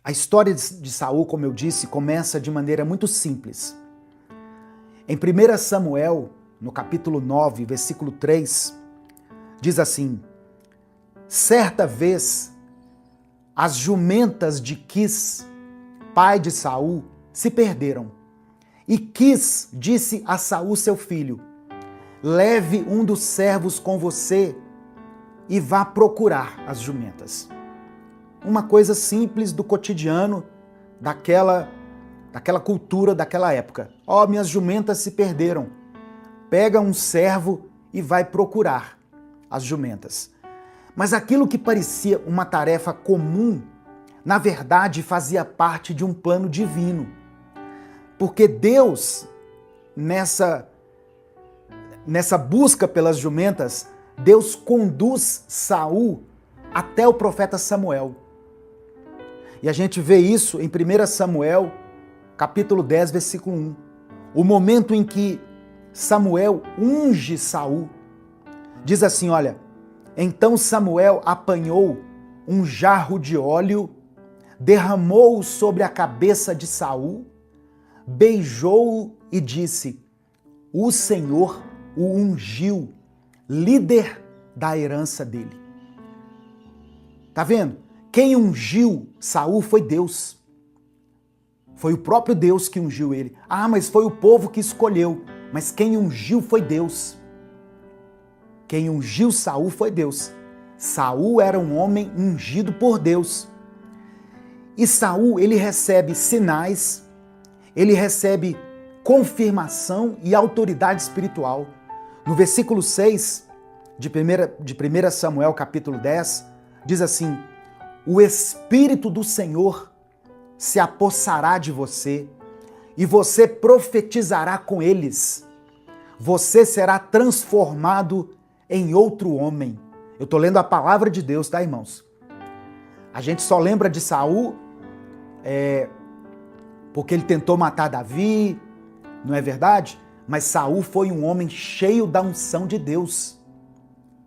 A história de Saul, como eu disse, começa de maneira muito simples. Em 1 Samuel, no capítulo 9, versículo 3, diz assim: certa vez, as jumentas de Quis, pai de Saul, se perderam. E Quis disse a Saul, seu filho: leve um dos servos com você e vá procurar as jumentas. Uma coisa simples do cotidiano daquela cultura daquela época. Ó, minhas jumentas se perderam. Pega um servo e vai procurar as jumentas. Mas aquilo que parecia uma tarefa comum, na verdade fazia parte de um plano divino. Porque Deus, nessa busca pelas jumentas, Deus conduz Saul até o profeta Samuel. E a gente vê isso em 1 Samuel, capítulo 10, versículo 1. O momento em que Samuel unge Saul. Diz assim, olha: então Samuel apanhou um jarro de óleo, derramou-o sobre a cabeça de Saul, beijou-o e disse: o Senhor o ungiu, líder da herança dele. Tá vendo? Quem ungiu Saul foi Deus. Foi o próprio Deus que ungiu ele. Ah, mas foi o povo que escolheu. Mas quem ungiu foi Deus. Quem ungiu Saul foi Deus. Saul era um homem ungido por Deus. E Saul, ele recebe sinais, ele recebe confirmação e autoridade espiritual. No versículo 6 de 1 Samuel, capítulo 10, diz assim: o Espírito do Senhor se apossará de você e você profetizará com eles. Você será transformado em outro homem. Eu estou lendo a palavra de Deus, tá, irmãos? A gente só lembra de Saul porque ele tentou matar Davi, não é verdade? Mas Saul foi um homem cheio da unção de Deus.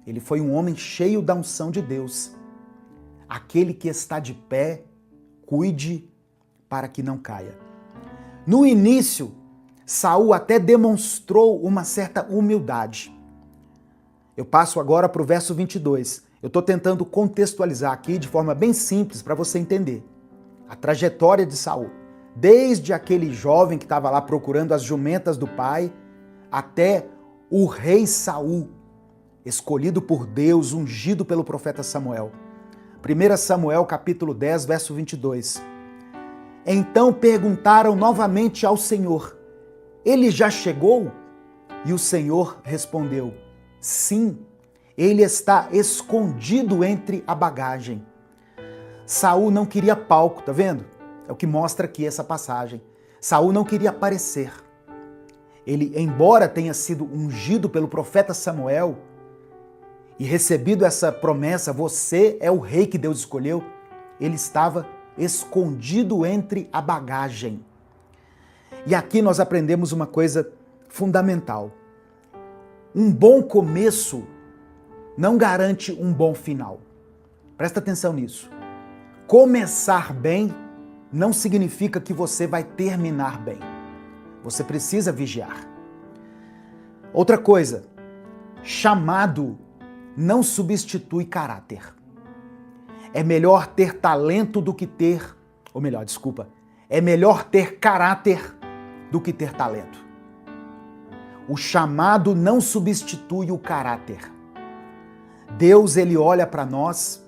Ele foi um homem cheio da unção de Deus. Aquele que está de pé, cuide para que não caia. No início, Saul até demonstrou uma certa humildade. Eu passo agora para o verso 22. Eu estou tentando contextualizar aqui de forma bem simples para você entender a trajetória de Saul. Desde aquele jovem que estava lá procurando as jumentas do pai, até o rei Saul, escolhido por Deus, ungido pelo profeta Samuel. 1 Samuel capítulo 10, verso 22. Então perguntaram novamente ao Senhor: ele já chegou? E o Senhor respondeu: sim, ele está escondido entre a bagagem. Saul não queria palco, tá vendo? É o que mostra aqui essa passagem. Saul não queria aparecer. Ele, embora tenha sido ungido pelo profeta Samuel e recebido essa promessa, você é o rei que Deus escolheu, ele estava escondido entre a bagagem. E aqui nós aprendemos uma coisa fundamental. Um bom começo não garante um bom final. Presta atenção nisso. Começar bem não significa que você vai terminar bem. Você precisa vigiar. Outra coisa, chamado não substitui caráter. É melhor ter talento do que ter, ou melhor, desculpa, é melhor ter caráter do que ter talento. O chamado não substitui o caráter. Deus, ele olha para nós,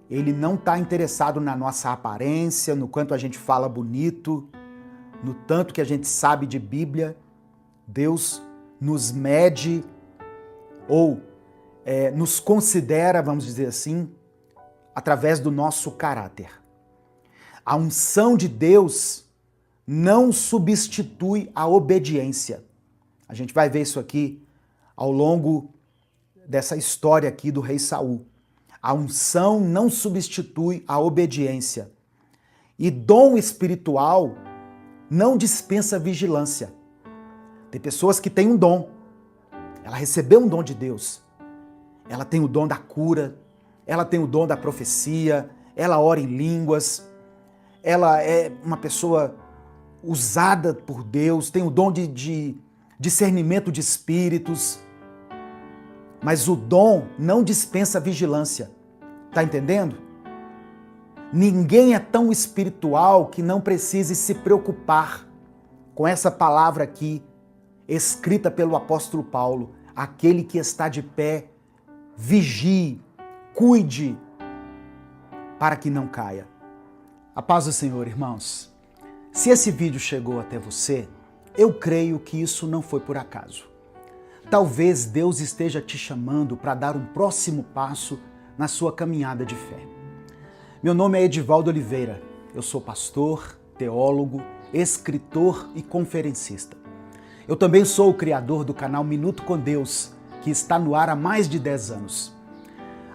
ele não está interessado na nossa aparência, no quanto a gente fala bonito, no tanto que a gente sabe de Bíblia. Deus nos mede ou nos considera, vamos dizer assim, através do nosso caráter. A unção de Deus não substitui a obediência. A gente vai ver isso aqui ao longo dessa história aqui do rei Saul. A unção não substitui a obediência. E dom espiritual não dispensa vigilância. Tem pessoas que têm um dom. Ela recebeu um dom de Deus. Ela tem o dom da cura, ela tem o dom da profecia, ela ora em línguas, ela é uma pessoa usada por Deus, tem o dom de discernimento de espíritos, mas o dom não dispensa vigilância. Tá entendendo? Ninguém é tão espiritual que não precise se preocupar com essa palavra aqui, escrita pelo apóstolo Paulo. Aquele que está de pé, vigie, cuide, para que não caia. A paz do Senhor, irmãos. Se esse vídeo chegou até você, eu creio que isso não foi por acaso. Talvez Deus esteja te chamando para dar um próximo passo na sua caminhada de fé. Meu nome é Edivaldo Oliveira, eu sou pastor, teólogo, escritor e conferencista. Eu também sou o criador do canal Minuto com Deus, que está no ar há mais de 10 anos.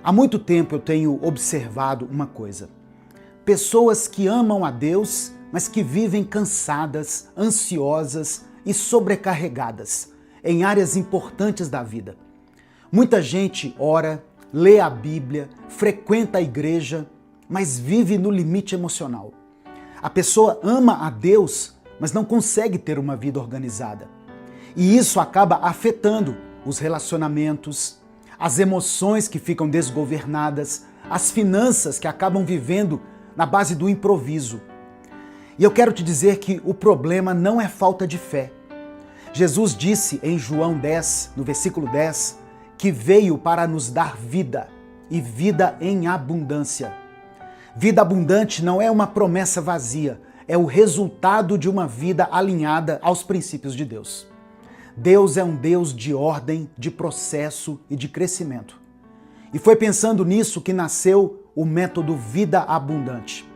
Há muito tempo eu tenho observado uma coisa: pessoas que amam a Deus, mas que vivem cansadas, ansiosas e sobrecarregadas em áreas importantes da vida. Muita gente ora, lê a Bíblia, frequenta a igreja, mas vive no limite emocional. A pessoa ama a Deus, mas não consegue ter uma vida organizada. E isso acaba afetando os relacionamentos, as emoções que ficam desgovernadas, as finanças que acabam vivendo na base do improviso. E eu quero te dizer que o problema não é falta de fé. Jesus disse em João 10, no versículo 10, que veio para nos dar vida, e vida em abundância. Vida abundante não é uma promessa vazia, é o resultado de uma vida alinhada aos princípios de Deus. Deus é um Deus de ordem, de processo e de crescimento. E foi pensando nisso que nasceu o método Vida Abundante.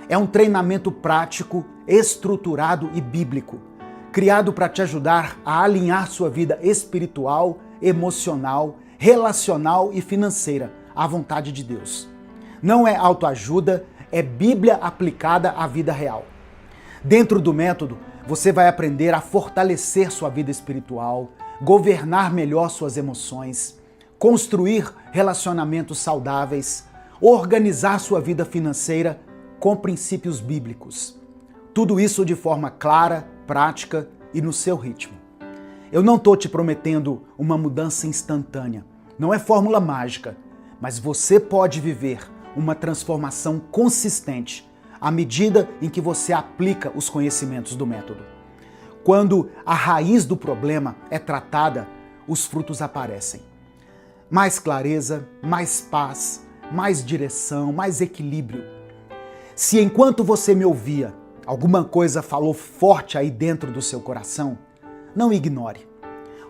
É um treinamento prático, estruturado e bíblico, criado para te ajudar a alinhar sua vida espiritual, emocional, relacional e financeira à vontade de Deus. Não é autoajuda, é Bíblia aplicada à vida real. Dentro do método, você vai aprender a fortalecer sua vida espiritual, governar melhor suas emoções, construir relacionamentos saudáveis, organizar sua vida financeira com princípios bíblicos. Tudo isso de forma clara, prática e no seu ritmo. Eu não estou te prometendo uma mudança instantânea, não é fórmula mágica, mas você pode viver uma transformação consistente à medida em que você aplica os conhecimentos do método. Quando a raiz do problema é tratada, os frutos aparecem. Mais clareza, mais paz, mais direção, mais equilíbrio. Se enquanto você me ouvia, alguma coisa falou forte aí dentro do seu coração, não ignore.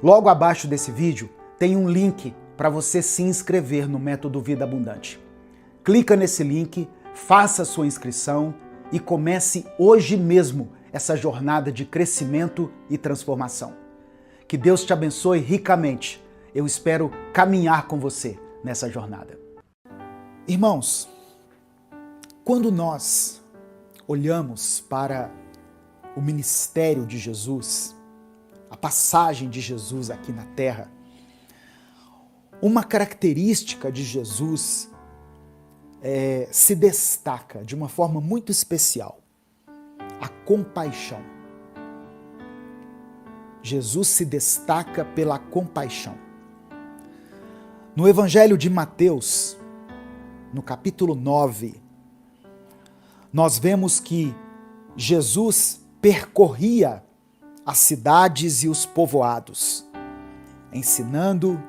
Logo abaixo desse vídeo tem um link para você se inscrever no método Vida Abundante. Clica nesse link, faça a sua inscrição e comece hoje mesmo essa jornada de crescimento e transformação. Que Deus te abençoe ricamente. Eu espero caminhar com você nessa jornada. Irmãos, quando nós olhamos para o ministério de Jesus, a passagem de Jesus aqui na Terra, uma característica de Jesus se destaca de uma forma muito especial: a compaixão. Jesus se destaca pela compaixão. No Evangelho de Mateus, no capítulo 9, nós vemos que Jesus percorria as cidades e os povoados, ensinando,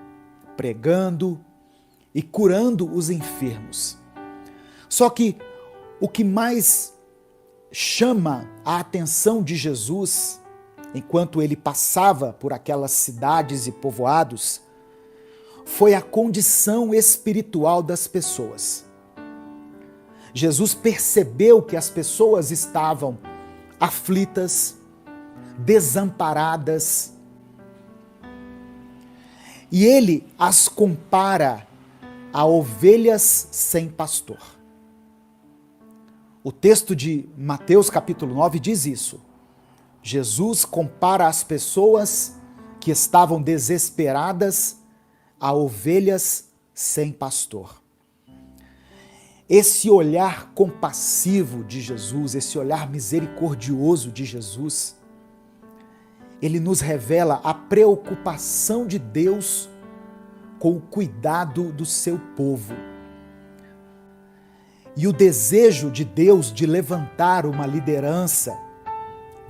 pregando e curando os enfermos. Só que o que mais chama a atenção de Jesus, enquanto ele passava por aquelas cidades e povoados, foi a condição espiritual das pessoas. Jesus percebeu que as pessoas estavam aflitas, desamparadas, e ele as compara a ovelhas sem pastor. O texto de Mateus capítulo 9 diz isso. Jesus compara as pessoas que estavam desesperadas a ovelhas sem pastor. Esse olhar compassivo de Jesus, esse olhar misericordioso de Jesus, ele nos revela a preocupação de Deus com o cuidado do seu povo. E o desejo de Deus de levantar uma liderança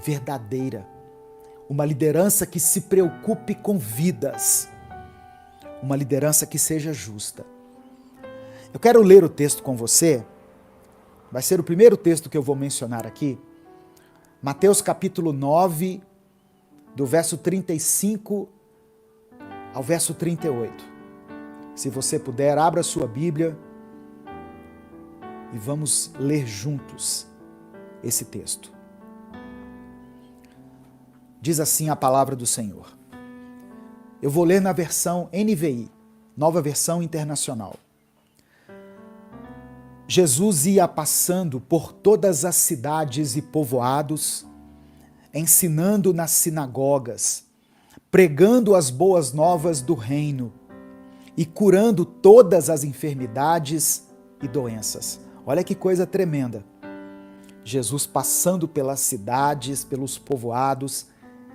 verdadeira, uma liderança que se preocupe com vidas, uma liderança que seja justa. Eu quero ler o texto com você, vai ser o primeiro texto que eu vou mencionar aqui, Mateus capítulo 9, do verso 35 ao verso 38. Se você puder, abra sua Bíblia e vamos ler juntos esse texto. Diz assim a palavra do Senhor. Eu vou ler na versão NVI, Nova Versão Internacional. Jesus ia passando por todas as cidades e povoados, ensinando nas sinagogas, pregando as boas novas do reino e curando todas as enfermidades e doenças. Olha que coisa tremenda. Jesus passando pelas cidades, pelos povoados,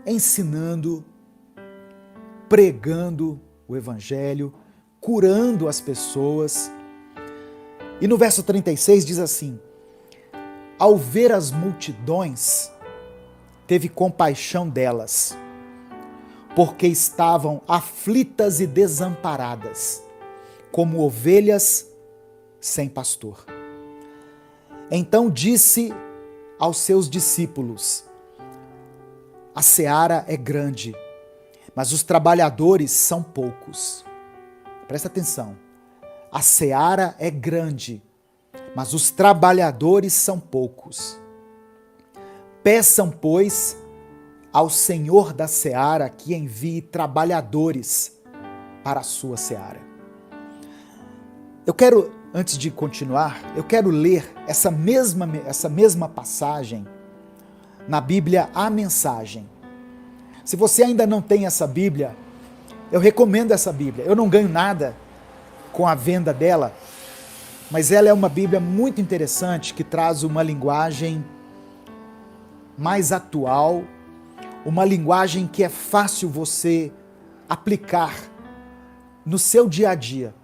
ensinando, pregando o evangelho, curando as pessoas. E no verso 36 diz assim: ao ver as multidões, teve compaixão delas, porque estavam aflitas e desamparadas, como ovelhas sem pastor. Então disse aos seus discípulos: a seara é grande, mas os trabalhadores são poucos. Presta atenção. A seara é grande, mas os trabalhadores são poucos. Peçam, pois, ao Senhor da seara que envie trabalhadores para a sua seara. Eu quero, antes de continuar, eu quero ler essa mesma passagem na Bíblia, a Mensagem. Se você ainda não tem essa Bíblia, eu recomendo essa Bíblia. Eu não ganho nada com a venda dela, mas ela é uma Bíblia muito interessante que traz uma linguagem mais atual, uma linguagem que é fácil você aplicar no seu dia a dia.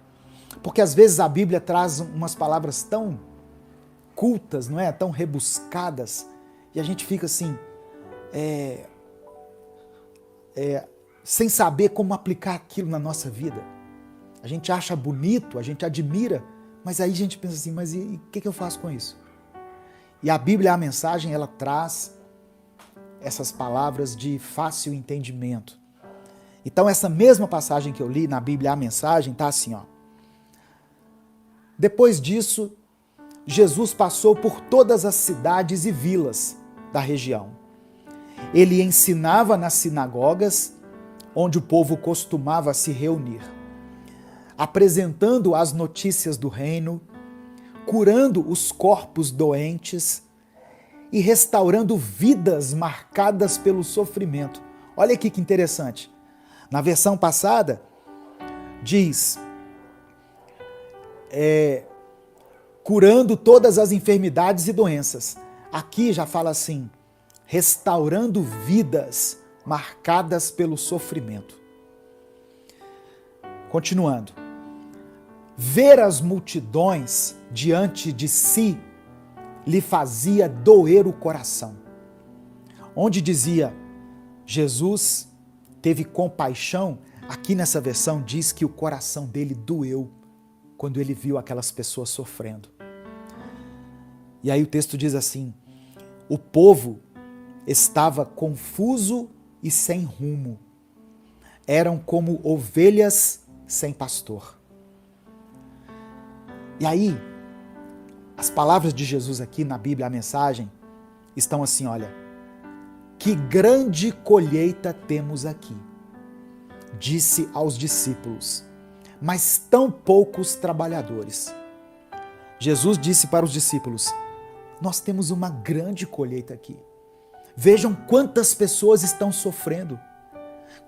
Porque às vezes a Bíblia traz umas palavras tão cultas, não é? Tão rebuscadas, e a gente fica assim, sem saber como aplicar aquilo na nossa vida. A gente acha bonito, a gente admira, mas aí a gente pensa assim, mas e o que eu faço com isso? E a Bíblia, a Mensagem, ela traz essas palavras de fácil entendimento. Então essa mesma passagem que eu li na Bíblia, a Mensagem, está assim, ó. Depois disso, Jesus passou por todas as cidades e vilas da região. Ele ensinava nas sinagogas, onde o povo costumava se reunir, apresentando as notícias do reino, curando os corpos doentes e restaurando vidas marcadas pelo sofrimento. Olha aqui que interessante. Na versão passada, diz, curando todas as enfermidades e doenças. Aqui já fala assim, restaurando vidas marcadas pelo sofrimento. Continuando. Ver as multidões diante de si lhe fazia doer o coração. Onde dizia, Jesus teve compaixão, aqui nessa versão diz que o coração dele doeu quando ele viu aquelas pessoas sofrendo. E aí o texto diz assim, o povo estava confuso e sem rumo. Eram como ovelhas sem pastor. E aí, as palavras de Jesus aqui na Bíblia, a Mensagem, estão assim, olha, que grande colheita temos aqui, disse aos discípulos, mas tão poucos trabalhadores. Jesus disse para os discípulos, nós temos uma grande colheita aqui. Vejam quantas pessoas estão sofrendo,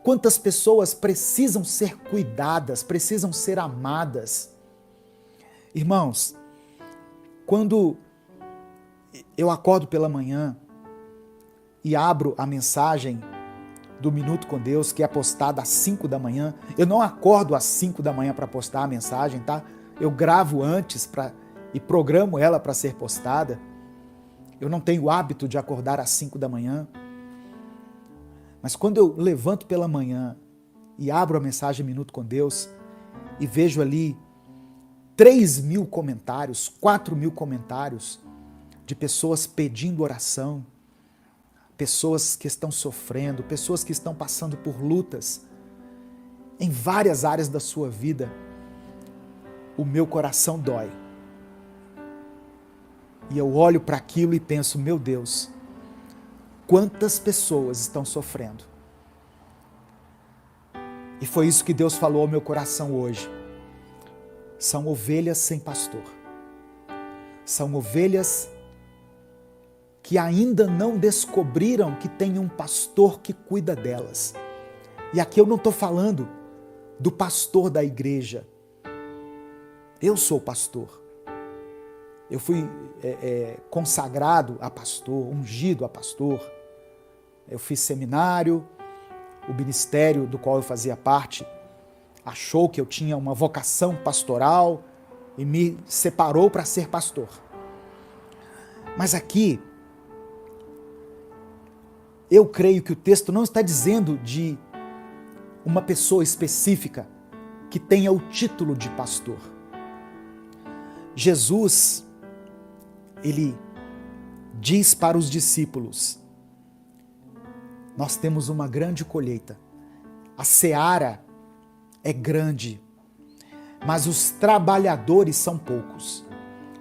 quantas pessoas precisam ser cuidadas, precisam ser amadas. Irmãos, quando eu acordo pela manhã e abro a mensagem do Minuto com Deus, que é postada às 5 da manhã, eu não acordo às 5 da manhã para postar a mensagem, tá? Eu gravo antes e programo ela para ser postada. Eu não tenho o hábito de acordar às 5 da manhã. Mas quando eu levanto pela manhã e abro a mensagem Minuto com Deus e vejo ali 3.000 comentários, 4.000 comentários de pessoas pedindo oração, pessoas que estão sofrendo, pessoas que estão passando por lutas em várias áreas da sua vida, o meu coração dói. E eu olho para aquilo e penso, meu Deus, quantas pessoas estão sofrendo. E foi isso que Deus falou ao meu coração hoje. São ovelhas sem pastor. São ovelhas que ainda não descobriram que tem um pastor que cuida delas. E aqui eu não estou falando do pastor da igreja. Eu sou pastor. Eu fui consagrado a pastor, ungido a pastor. Eu fiz seminário, o ministério do qual eu fazia parte achou que eu tinha uma vocação pastoral e me separou para ser pastor. Mas aqui, eu creio que o texto não está dizendo de uma pessoa específica que tenha o título de pastor. Jesus, ele diz para os discípulos, nós temos uma grande colheita. A seara é grande, mas os trabalhadores são poucos.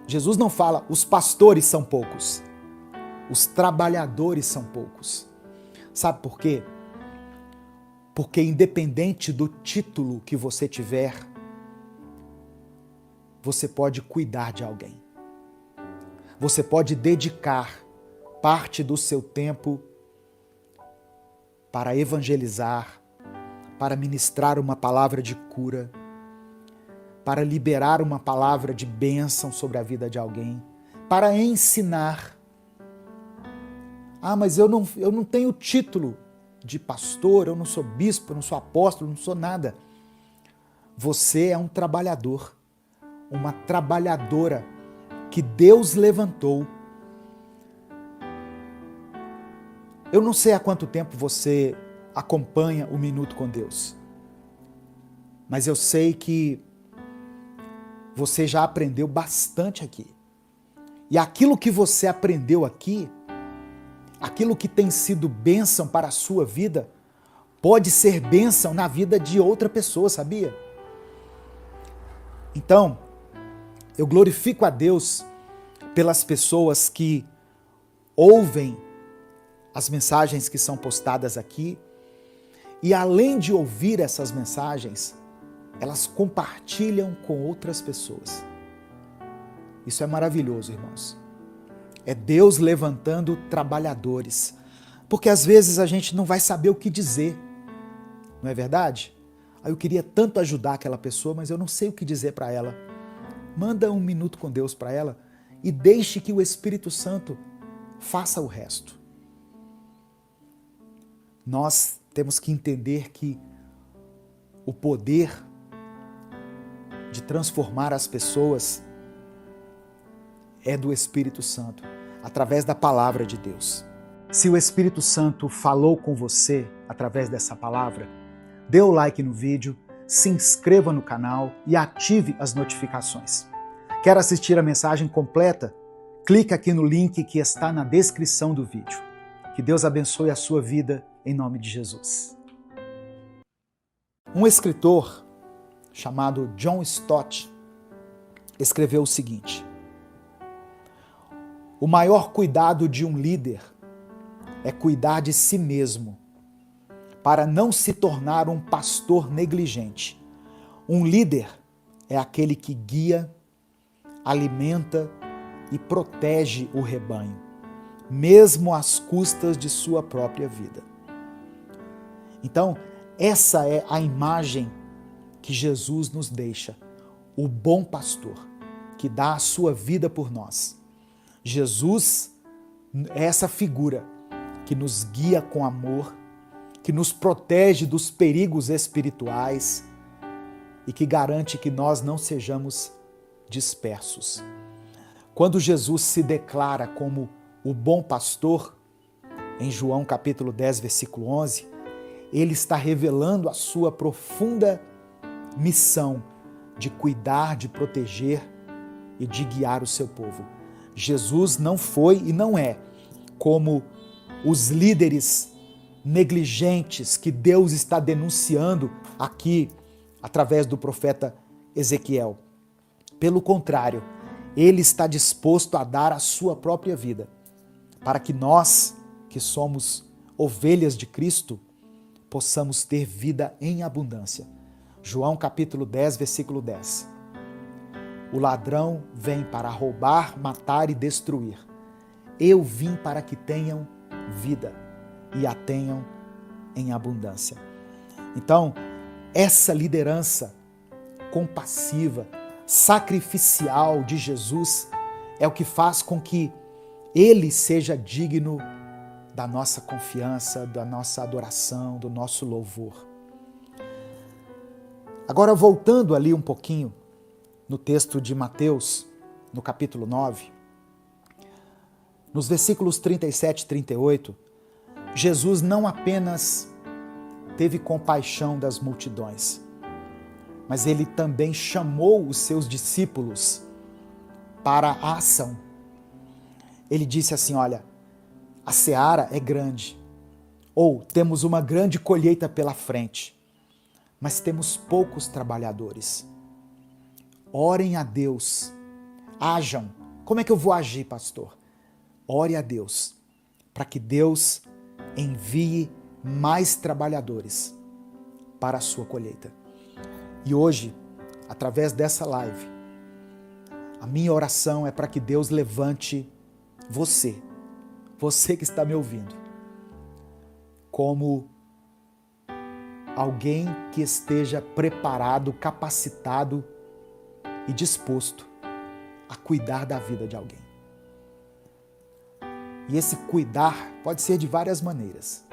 Jesus não fala, os pastores são poucos. Os trabalhadores são poucos. Sabe por quê? Porque independente do título que você tiver, você pode cuidar de alguém. Você pode dedicar parte do seu tempo para evangelizar, para ministrar uma palavra de cura, para liberar uma palavra de bênção sobre a vida de alguém, para ensinar. Ah, mas eu não tenho título de pastor, eu não sou bispo, eu não sou apóstolo, eu não sou nada. Você é um trabalhador, uma trabalhadora que Deus levantou. Eu não sei há quanto tempo você acompanha o Minuto com Deus, mas eu sei que você já aprendeu bastante aqui. E aquilo que você aprendeu aqui, aquilo que tem sido bênção para a sua vida, pode ser bênção na vida de outra pessoa, sabia? Então, eu glorifico a Deus pelas pessoas que ouvem as mensagens que são postadas aqui e, além de ouvir essas mensagens, elas compartilham com outras pessoas. Isso é maravilhoso, irmãos. É Deus levantando trabalhadores, porque às vezes a gente não vai saber o que dizer, não é verdade? Eu queria tanto ajudar aquela pessoa, mas eu não sei o que dizer para ela. Manda um Minuto com Deus para ela e deixe que o Espírito Santo faça o resto. Nós temos que entender que o poder de transformar as pessoas é do Espírito Santo, através da palavra de Deus. Se o Espírito Santo falou com você através dessa palavra, dê o like no vídeo, se inscreva no canal e ative as notificações. Quer assistir a mensagem completa? Clique aqui no link que está na descrição do vídeo. Que Deus abençoe a sua vida em nome de Jesus. Um escritor chamado John Stott escreveu o seguinte: o maior cuidado de um líder é cuidar de si mesmo, para não se tornar um pastor negligente. Um líder é aquele que guia, alimenta e protege o rebanho, mesmo às custas de sua própria vida. Então, essa é a imagem que Jesus nos deixa, o bom pastor. que dá a sua vida por nós. Jesus é essa figura que nos guia com amor, que nos protege dos perigos espirituais e que garante que nós não sejamos dispersos. Quando Jesus se declara como o bom pastor, em João capítulo 10, versículo 11, ele está revelando a sua profunda missão de cuidar, de proteger e de guiar o seu povo. Jesus não foi e não é como os líderes negligentes que Deus está denunciando aqui através do profeta Ezequiel. Pelo contrário, ele está disposto a dar a sua própria vida para que nós, que somos ovelhas de Cristo, possamos ter vida em abundância. João capítulo 10, versículo 10. O ladrão vem para roubar, matar e destruir. Eu vim para que tenham vida e a tenham em abundância. Então, essa liderança compassiva, sacrificial de Jesus é o que faz com que ele seja digno da nossa confiança, da nossa adoração, do nosso louvor. Agora, voltando ali um pouquinho no texto de Mateus, no capítulo 9, nos versículos 37 e 38, Jesus não apenas teve compaixão das multidões, mas ele também chamou os seus discípulos para a ação. Ele disse assim, olha, a seara é grande, ou temos uma grande colheita pela frente, mas temos poucos trabalhadores. Orem a Deus, ajam. Como é que eu vou agir, pastor? Ore a Deus, para que Deus envie mais trabalhadores para a sua colheita. E hoje, através dessa live, a minha oração é para que Deus levante você que está me ouvindo, como alguém que esteja preparado, capacitado e disposto a cuidar da vida de alguém. E esse cuidar pode ser de várias maneiras.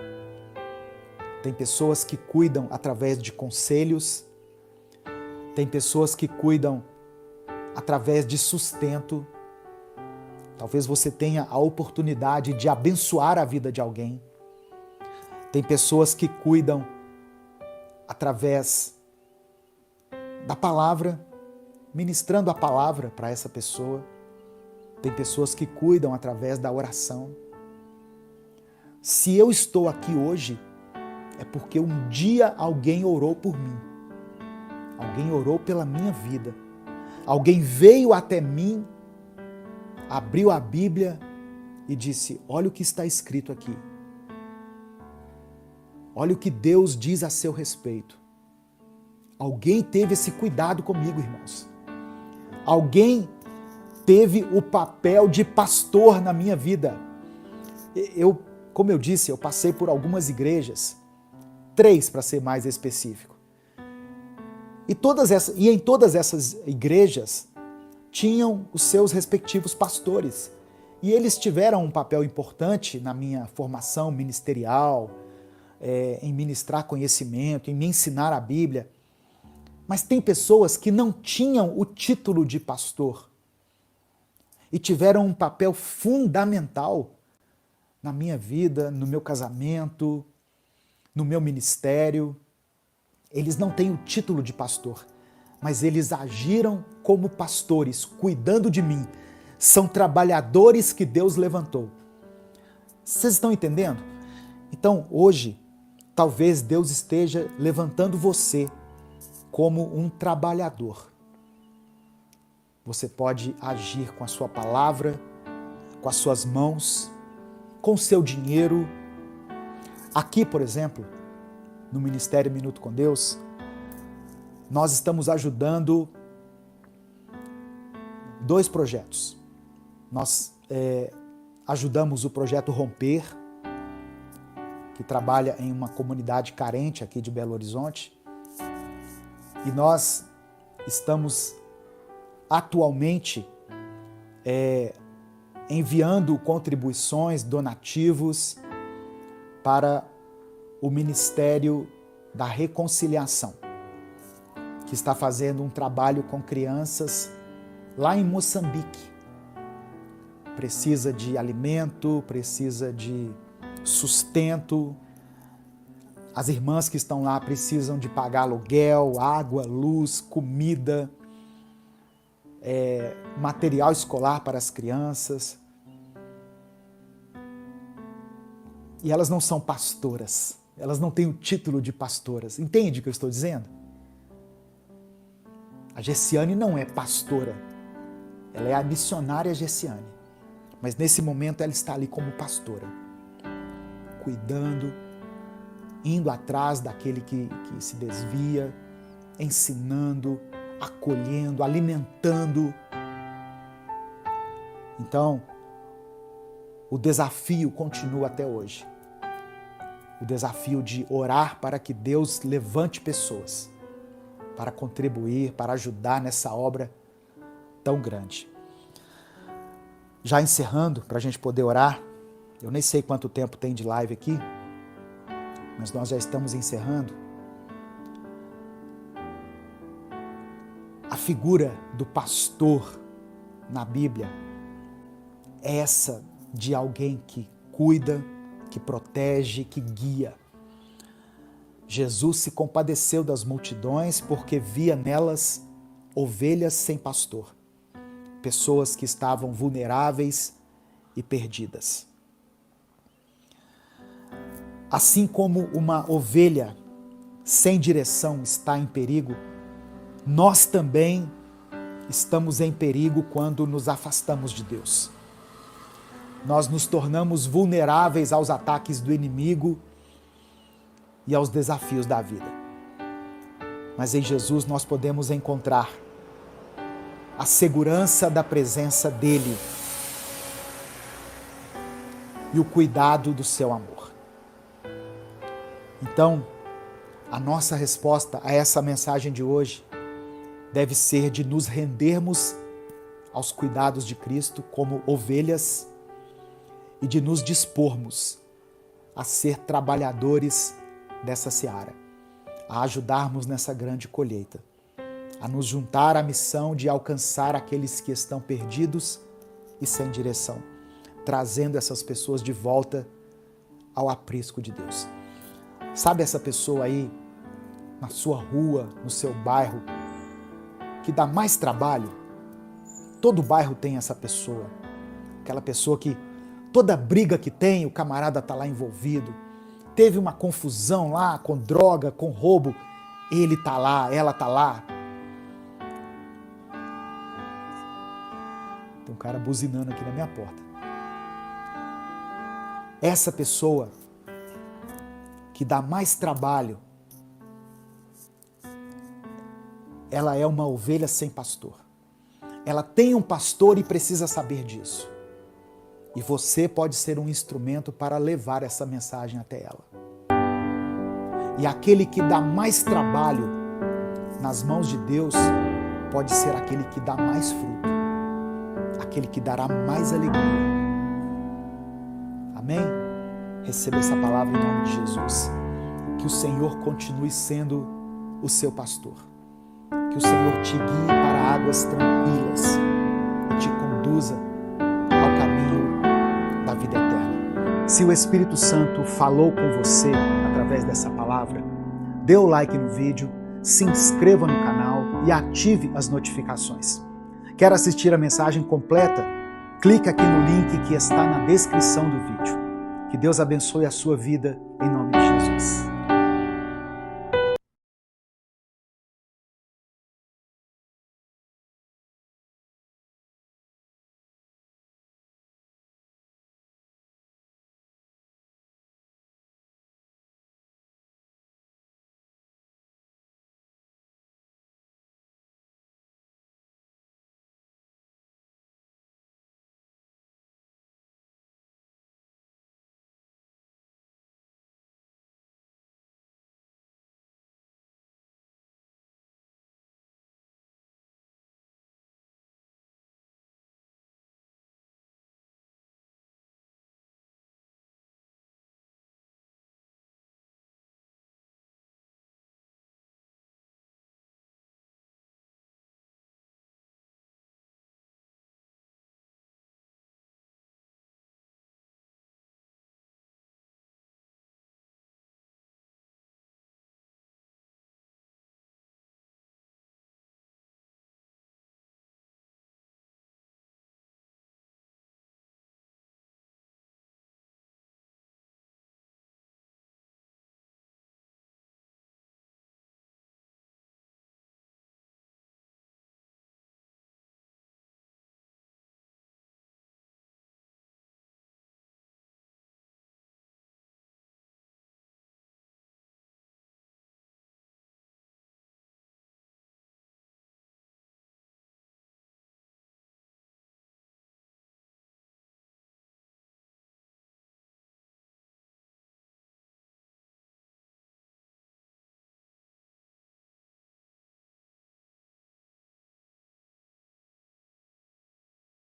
Tem pessoas que cuidam através de conselhos, tem pessoas que cuidam através de sustento. Talvez você tenha a oportunidade de abençoar a vida de alguém. Tem pessoas que cuidam através da palavra, ministrando a palavra para essa pessoa. Tem pessoas que cuidam através da oração. Se eu estou aqui hoje, é porque um dia alguém orou por mim. Alguém orou pela minha vida. Alguém veio até mim, abriu a Bíblia e disse, olha o que está escrito aqui. Olha o que Deus diz a seu respeito. Alguém teve esse cuidado comigo, irmãos. Alguém teve o papel de pastor na minha vida. Como eu disse, eu passei por algumas igrejas, 3 para ser mais específico. E em todas essas igrejas tinham os seus respectivos pastores. E eles tiveram um papel importante na minha formação ministerial, em ministrar conhecimento, em me ensinar a Bíblia. Mas tem pessoas que não tinham o título de pastor e tiveram um papel fundamental na minha vida, no meu casamento, no meu ministério. Eles não têm o título de pastor, mas eles agiram como pastores, cuidando de mim. São trabalhadores que Deus levantou. Vocês estão entendendo? Então, hoje, talvez Deus esteja levantando você como um trabalhador. Você pode agir com a sua palavra, com as suas mãos, com o seu dinheiro. Aqui, por exemplo, no Ministério Minuto com Deus, nós estamos ajudando 2 projetos. Nós ajudamos o projeto Romper, que trabalha em uma comunidade carente aqui de Belo Horizonte, e nós estamos atualmente enviando contribuições, donativos para o Ministério da Reconciliação, que está fazendo um trabalho com crianças lá em Moçambique. Precisa de alimento, precisa de sustento. As irmãs que estão lá precisam de pagar aluguel, água, luz, comida, material escolar para as crianças. E elas não são pastoras, elas não têm o título de pastoras. Entende o que eu estou dizendo? A Gessiane não é pastora, ela é a missionária Gessiane. Mas nesse momento ela está ali como pastora, cuidando, indo atrás daquele que se desvia, ensinando, acolhendo, alimentando. Então, o desafio continua até hoje. O desafio de orar para que Deus levante pessoas para contribuir, para ajudar nessa obra tão grande. Já encerrando, para a gente poder orar, eu nem sei quanto tempo tem de live aqui, mas nós já estamos encerrando. A figura do pastor na Bíblia é essa de alguém que cuida, que protege, que guia. Jesus se compadeceu das multidões porque via nelas ovelhas sem pastor, pessoas que estavam vulneráveis e perdidas. Assim como uma ovelha sem direção está em perigo, nós também estamos em perigo quando nos afastamos de Deus. Nós nos tornamos vulneráveis aos ataques do inimigo e aos desafios da vida. Mas em Jesus nós podemos encontrar a segurança da presença dEle e o cuidado do seu amor. Então, a nossa resposta a essa mensagem de hoje deve ser de nos rendermos aos cuidados de Cristo como ovelhas e de nos dispormos a ser trabalhadores dessa seara, a ajudarmos nessa grande colheita, a nos juntar à missão de alcançar aqueles que estão perdidos e sem direção, trazendo essas pessoas de volta ao aprisco de Deus. Sabe essa pessoa aí, na sua rua, no seu bairro, que dá mais trabalho? Todo bairro tem essa pessoa, aquela pessoa que toda briga que tem, o camarada está lá envolvido. Teve uma confusão lá com droga, com roubo, ele está lá, ela está lá. Tem um cara buzinando aqui na minha porta. Essa pessoa que dá mais trabalho, ela é uma ovelha sem pastor. Ela tem um pastor e precisa saber disso. E você pode ser um instrumento para levar essa mensagem até ela. E aquele que dá mais trabalho nas mãos de Deus pode ser aquele que dá mais fruto, aquele que dará mais alegria. Amém? Receba essa palavra em nome de Jesus. Que o Senhor continue sendo o seu pastor. Que o Senhor te guie para águas tranquilas e te conduza ao caminho da vida eterna. Se o Espírito Santo falou com você através dessa palavra, dê o like no vídeo, se inscreva no canal e ative as notificações. Quer assistir a mensagem completa? Clique aqui no link que está na descrição do vídeo. Que Deus abençoe a sua vida em